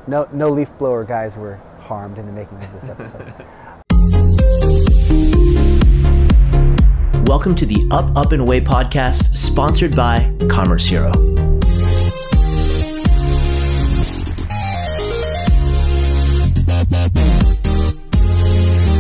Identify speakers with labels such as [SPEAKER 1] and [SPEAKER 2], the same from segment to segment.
[SPEAKER 1] No leaf blower guys were harmed in the making of this episode.
[SPEAKER 2] Welcome to the Up, Up, and Away podcast, sponsored by Commerce Hero.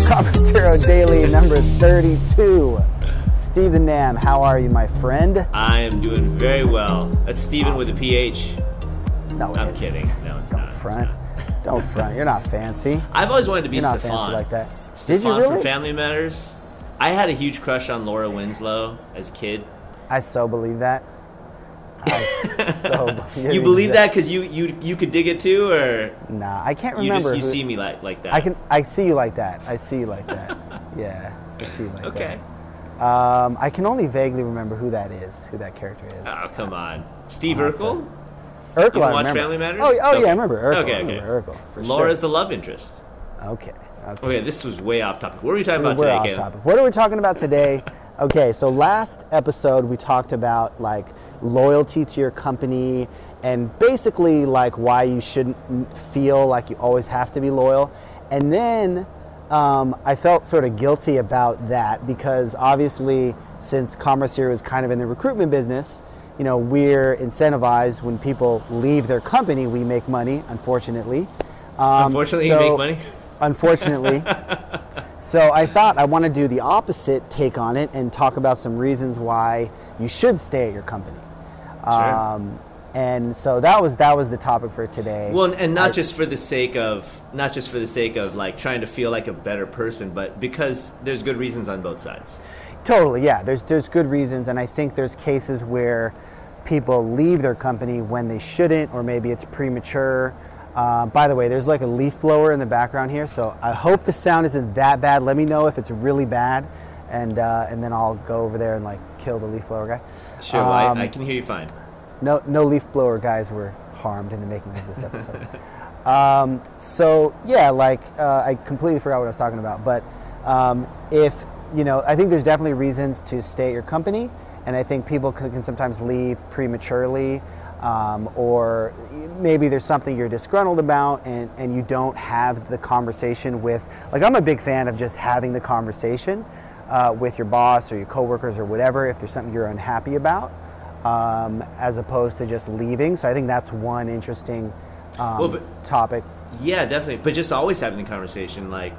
[SPEAKER 1] Commerce Hero Daily number 32. Stephen Nam, how are you, my friend?
[SPEAKER 2] I am doing very well. That's Stephen with a PH.
[SPEAKER 1] No,
[SPEAKER 2] I'm kidding. No, it's not.
[SPEAKER 1] Front. Don't front. You're not fancy.
[SPEAKER 2] I've always wanted to be
[SPEAKER 1] You're not
[SPEAKER 2] Stefan.
[SPEAKER 1] fancy like that.
[SPEAKER 2] Stefan
[SPEAKER 1] Did you really?
[SPEAKER 2] from Family Matters. I had a huge crush on Laura Winslow as a kid.
[SPEAKER 1] I so believe that.
[SPEAKER 2] You believe that because you could dig it too, or
[SPEAKER 1] nah? I can't remember.
[SPEAKER 2] You see me like that.
[SPEAKER 1] I see you like that. I see you like that. Yeah, I see you like that.
[SPEAKER 2] Okay.
[SPEAKER 1] I can only vaguely remember who that is, who that character is.
[SPEAKER 2] Oh, come on. Steve Urkel?
[SPEAKER 1] Urkel,
[SPEAKER 2] You
[SPEAKER 1] I
[SPEAKER 2] watch
[SPEAKER 1] remember.
[SPEAKER 2] Family Matters?
[SPEAKER 1] Oh,
[SPEAKER 2] Okay.
[SPEAKER 1] yeah, I remember Urkel.
[SPEAKER 2] Okay.
[SPEAKER 1] I remember Urkel, for
[SPEAKER 2] Laura's
[SPEAKER 1] sure.
[SPEAKER 2] the love interest.
[SPEAKER 1] Okay.
[SPEAKER 2] Okay, this was way off topic. What are we talking about
[SPEAKER 1] We're
[SPEAKER 2] today,
[SPEAKER 1] off
[SPEAKER 2] Caleb?
[SPEAKER 1] topic. What are we talking about today? Okay, so last episode we talked about like loyalty to your company and basically like why you shouldn't feel like you always have to be loyal. And then I felt sort of guilty about that because obviously since Commerce Hero is kind of in the recruitment business, you know, we're incentivized when people leave their company, we make money, unfortunately.
[SPEAKER 2] Unfortunately, you make money?
[SPEAKER 1] Unfortunately. So I thought I want to do the opposite take on it and talk about some reasons why you should stay at your company.
[SPEAKER 2] Sure.
[SPEAKER 1] And so that was the topic for today.
[SPEAKER 2] Well, and not just for the sake of like trying to feel like a better person, but because there's good reasons on both sides.
[SPEAKER 1] Totally, yeah. There's good reasons, and I think there's cases where people leave their company when they shouldn't, or maybe it's premature. By the way, there's like a leaf blower in the background here, so I hope the sound isn't that bad. Let me know if it's really bad, and then I'll go over there and like kill the leaf blower guy.
[SPEAKER 2] Sure, well, I can hear you fine.
[SPEAKER 1] No leaf blower guys were harmed in the making of this episode. So yeah, like I completely forgot what I was talking about, but if you know, I think there's definitely reasons to stay at your company, and I think people can sometimes leave prematurely. Or maybe there's something you're disgruntled about and you don't have the conversation with, like I'm a big fan of just having the conversation with your boss or your coworkers or whatever if there's something you're unhappy about, as opposed to just leaving. So I think that's one interesting topic.
[SPEAKER 2] Yeah, definitely. But just always having the conversation, like,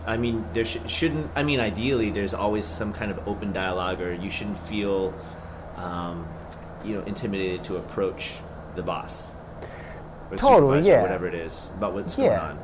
[SPEAKER 2] I mean, there shouldn't, I mean, ideally there's always some kind of open dialogue, or you shouldn't feel intimidated to approach the boss or
[SPEAKER 1] totally,
[SPEAKER 2] supervisor,
[SPEAKER 1] yeah,
[SPEAKER 2] or whatever it is about what's going on.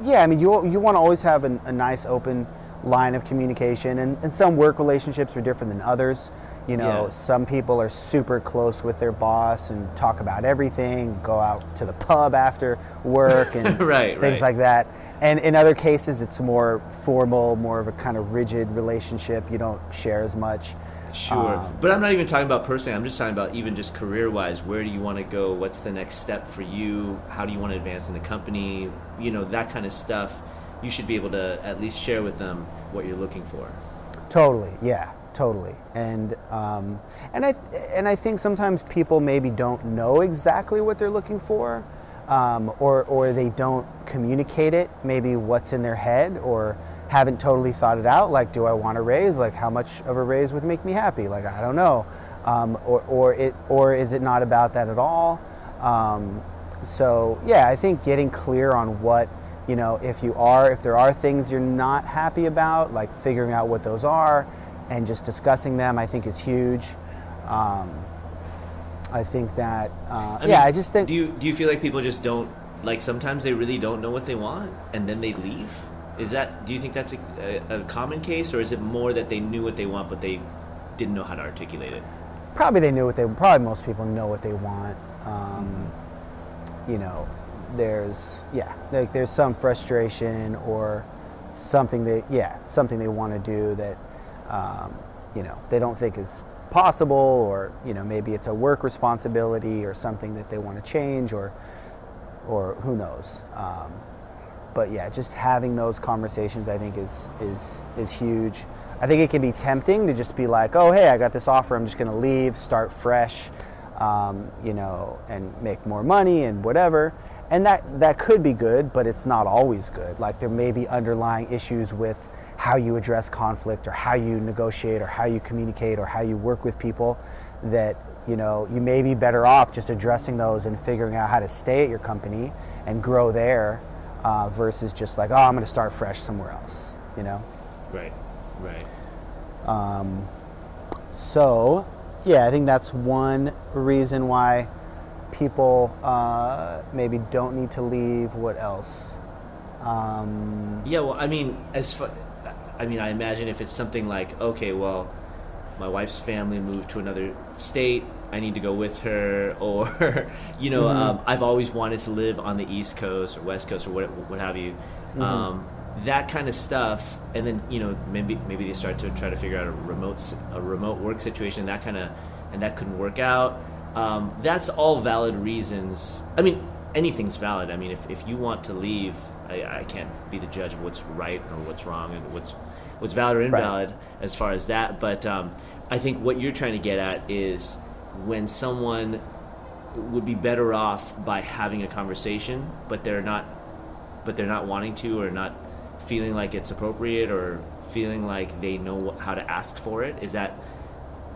[SPEAKER 1] Yeah, I mean, you want to always have a nice open line of communication, and some work relationships are different than others. You know, some people are super close with their boss and talk about everything, go out to the pub after work and things like that. And in other cases, it's more formal, more of a kind of rigid relationship. You don't share as much.
[SPEAKER 2] Sure. But I'm not even talking about personally. I'm just talking about even just career-wise. Where do you want to go? What's the next step for you? How do you want to advance in the company? You know, that kind of stuff. You should be able to at least share with them what you're looking for.
[SPEAKER 1] Totally. Yeah. Totally. And I think sometimes people maybe don't know exactly what they're looking for, or they don't communicate it. Maybe what's in their head, or haven't totally thought it out. Like, do I want a raise? Like, how much of a raise would make me happy? Like, I don't know. Or is it not about that at all? So yeah, I think getting clear on what, you know, if there are things you're not happy about, like figuring out what those are and just discussing them, I think is huge. I think that I just think.
[SPEAKER 2] Do you feel like people just don't, like, sometimes they really don't know what they want and then they leave? Do you think that's a common case, or is it more that they knew what they want but they didn't know how to articulate it?
[SPEAKER 1] Probably most people know what they want. You know, there's some frustration or something they want to do that you know, they don't think is possible, or, you know, maybe it's a work responsibility or something that they want to change, or who knows. But yeah, just having those conversations, I think, is huge. I think it can be tempting to just be like, oh, hey, I got this offer, I'm just going to leave, start fresh, you know, and make more money and whatever. and that could be good, but it's not always good. Like there may be underlying issues with how you address conflict or how you negotiate or how you communicate or how you work with people that, you know, you may be better off just addressing those and figuring out how to stay at your company and grow there versus just like, oh, I'm going to start fresh somewhere else, you know?
[SPEAKER 2] Right.
[SPEAKER 1] So, yeah, I think that's one reason why people maybe don't need to leave. What else?
[SPEAKER 2] Yeah, well, I mean, I imagine if it's something like, okay, well, my wife's family moved to another state, I need to go with her, or, you know, I've always wanted to live on the East Coast or West Coast or what have you. That kind of stuff, and then, you know, maybe they start to try to figure out a remote work situation, and that couldn't work out. That's all valid reasons. I mean, anything's valid. I mean, if you want to leave, I can't be the judge of what's right or what's wrong and what's valid or invalid as far as that. But I think what you're trying to get at is when someone would be better off by having a conversation, but they're not wanting to, or not feeling like it's appropriate, or feeling like they know how to ask for it. Is that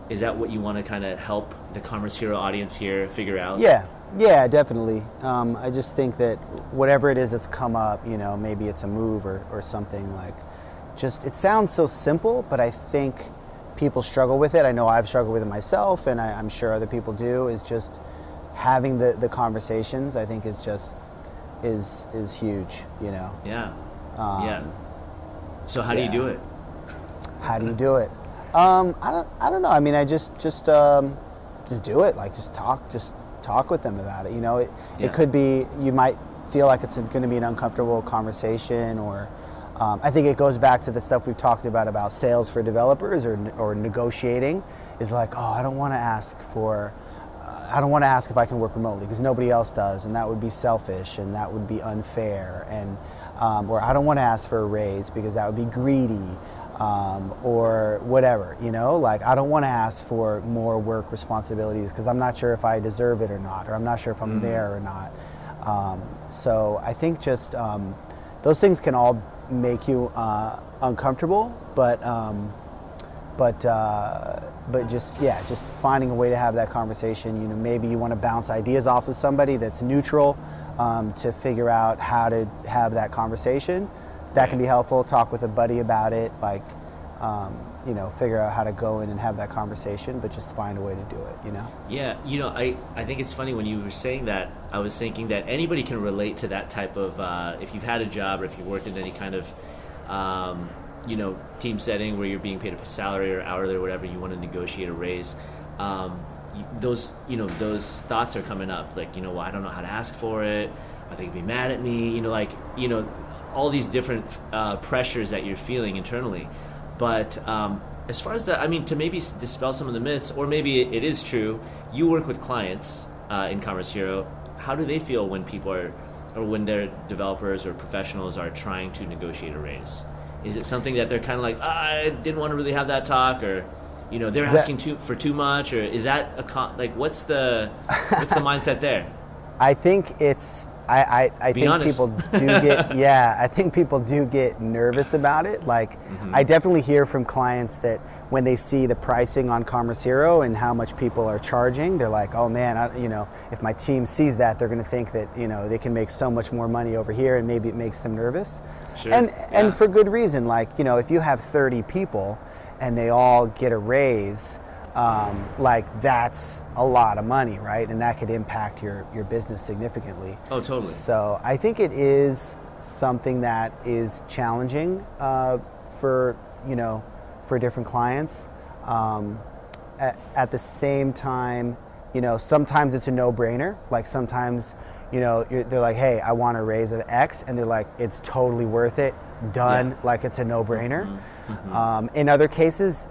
[SPEAKER 2] what you want to kind of help the Commerce Hero audience here figure out?
[SPEAKER 1] Yeah, definitely. I just think that whatever it is that's come up, you know, maybe it's a move or something, like, just, it sounds so simple, but I think people struggle with it. I know I've struggled with it myself, and I'm sure other people do, is just having the conversations, I think is huge, you know?
[SPEAKER 2] Yeah. So how do you do it?
[SPEAKER 1] How do you do it? I don't know. I mean, I just do it. Like, just talk with them about it. You know, it could be, you might feel like it's going to be an uncomfortable conversation, or I think it goes back to the stuff we've talked about sales for developers or negotiating. Is like, oh, I don't want to ask if I can work remotely because nobody else does, and that would be selfish and that would be unfair, and or I don't want to ask for a raise because that would be greedy, or whatever, you know, like, I don't want to ask for more work responsibilities because I'm not sure if I deserve it or not, or I'm not sure if I'm there or not. So I think just those things can all make you uncomfortable, but just finding a way to have that conversation. You know, maybe you want to bounce ideas off of somebody that's neutral to figure out how to have that conversation. That can be helpful. Talk with a buddy about it, like, you know, figure out how to go in and have that conversation, but just find a way to do it, you know?
[SPEAKER 2] Yeah, you know, I think it's funny when you were saying that, I was thinking that anybody can relate to that type of, if you've had a job or if you've worked in any kind of, you know, team setting where you're being paid a salary or hourly or whatever, you want to negotiate a raise, those thoughts are coming up, like, you know, well, I don't know how to ask for it, I think they'd be mad at me, you know, like, you know, all these different pressures that you're feeling internally. But as far as I mean, to maybe dispel some of the myths, or maybe it is true, you work with clients in Commerce Hero. How do they feel when people are, or when their developers or professionals are trying to negotiate a raise? Is it something that they're kind of like, I didn't want to really have that talk, or, you know, they're asking for too much, or is that like, what's the mindset there?
[SPEAKER 1] I think it's, I think people do get, I think people do get nervous about it. Like, I definitely hear from clients that when they see the pricing on Commerce Hero and how much people are charging, they're like, oh man, you know, if my team sees that, they're going to think that, you know, they can make so much more money over here, and maybe it makes them nervous. Sure. And for good reason. Like, you know, if you have 30 people and they all get a raise, like, that's a lot of money, right? And that could impact your business significantly. Oh, totally. So I think it is something that is challenging for different clients. At the same time, you know, sometimes it's a no-brainer. Like, sometimes, you know, they're like, hey, I want a raise of X, and they're like, it's totally worth it, done, like it's a no-brainer. In other cases,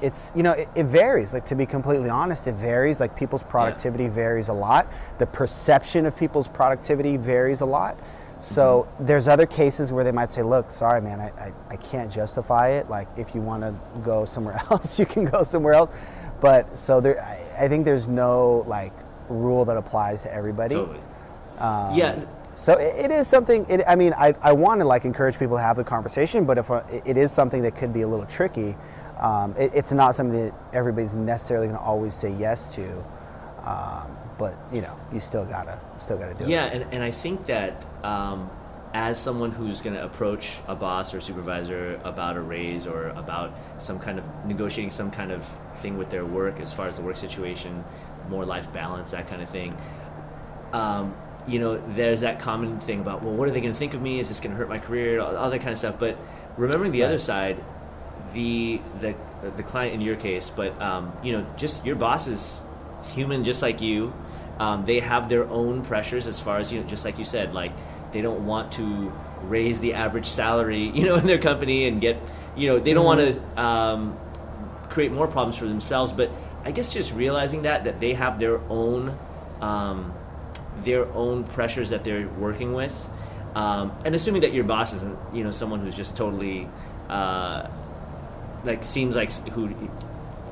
[SPEAKER 1] it's you know, it varies. Like, to be completely honest, it varies. Like, people's productivity varies a lot. The perception of people's productivity varies a lot. So there's other cases where they might say, look, sorry, man, I can't justify it. Like, if you want to go somewhere else, you can go somewhere else. But so I think there's no, like, rule that applies to everybody.
[SPEAKER 2] Totally. Yeah,
[SPEAKER 1] So it is something. I mean, I want to like encourage people to have the conversation, but if it is something that could be a little tricky, it's not something that everybody's necessarily going to always say yes to. But you know, you still gotta do it.
[SPEAKER 2] Yeah, and I think that as someone who's going to approach a boss or supervisor about a raise or about some kind of negotiating some kind of thing with their work, as far as the work situation, more life balance, that kind of thing. You know, there's that common thing about, well, what are they going to think of me? Is this going to hurt my career? All that kind of stuff. But remembering the other side, the client in your case, but you know, just your boss is human, just like you. They have their own pressures as far as, you know, just like you said, like they don't want to raise the average salary, you know, in their company and get, you know, they don't want to create more problems for themselves. But I guess just realizing that they have their own pressures that they're working with, and assuming that your boss isn't, you know, someone who's just totally like seems like who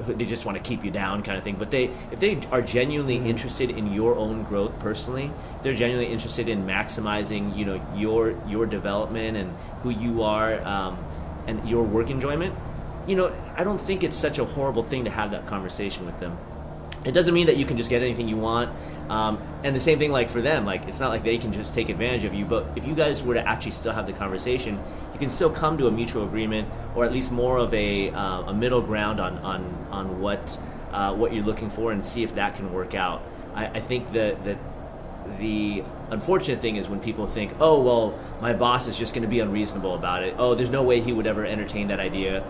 [SPEAKER 2] they just want to keep you down kind of thing. But if they are genuinely interested in your own growth personally, they're genuinely interested in maximizing, you know, your development and who you are, and your work enjoyment, you know, I don't think it's such a horrible thing to have that conversation with them. It doesn't mean that you can just get anything you want. And the same thing, like for them, like it's not like they can just take advantage of you. But if you guys were to actually still have the conversation, you can still come to a mutual agreement, or at least more of a middle ground on what you're looking for, and see if that can work out. I think that the unfortunate thing is when people think, oh well, my boss is just going to be unreasonable about it. Oh, there's no way he would ever entertain that idea.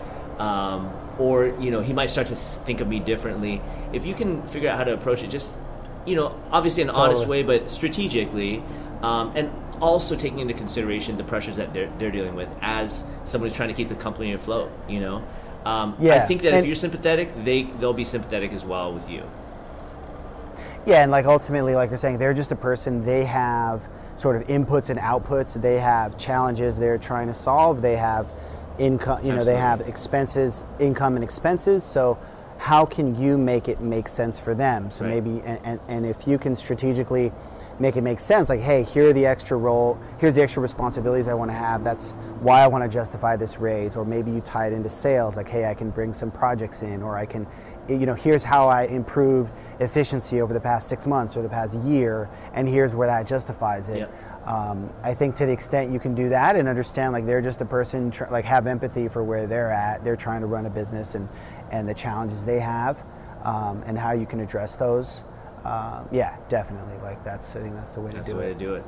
[SPEAKER 2] Or, you know, he might start to think of me differently. If you can figure out how to approach it, just, you know, obviously in an honest way, but strategically, and also taking into consideration the pressures that they're dealing with as someone who's trying to keep the company afloat, you know. I think that if you're sympathetic, they'll be sympathetic as well with you.
[SPEAKER 1] Yeah, and like ultimately, like you're saying, they're just a person. They have sort of inputs and outputs. They have challenges they're trying to solve. They have income, you know, they have expenses, income and expenses. So how can you make it make sense for them? So maybe, and if you can strategically make it make sense, like, hey, here's the extra responsibilities I want to have. That's why I want to justify this raise. Or maybe you tie it into sales, like, hey, I can bring some projects in, or I can, you know, here's how I improved efficiency over the past 6 months or the past year, and here's where that justifies it. Yep. I think to the extent you can do that and understand, like, they're just a person, like, have empathy for where they're at. They're trying to run a business and the challenges they have, and how you can address those. Yeah, definitely. Like, I think that's the way to do it.
[SPEAKER 2] That's the way to do it.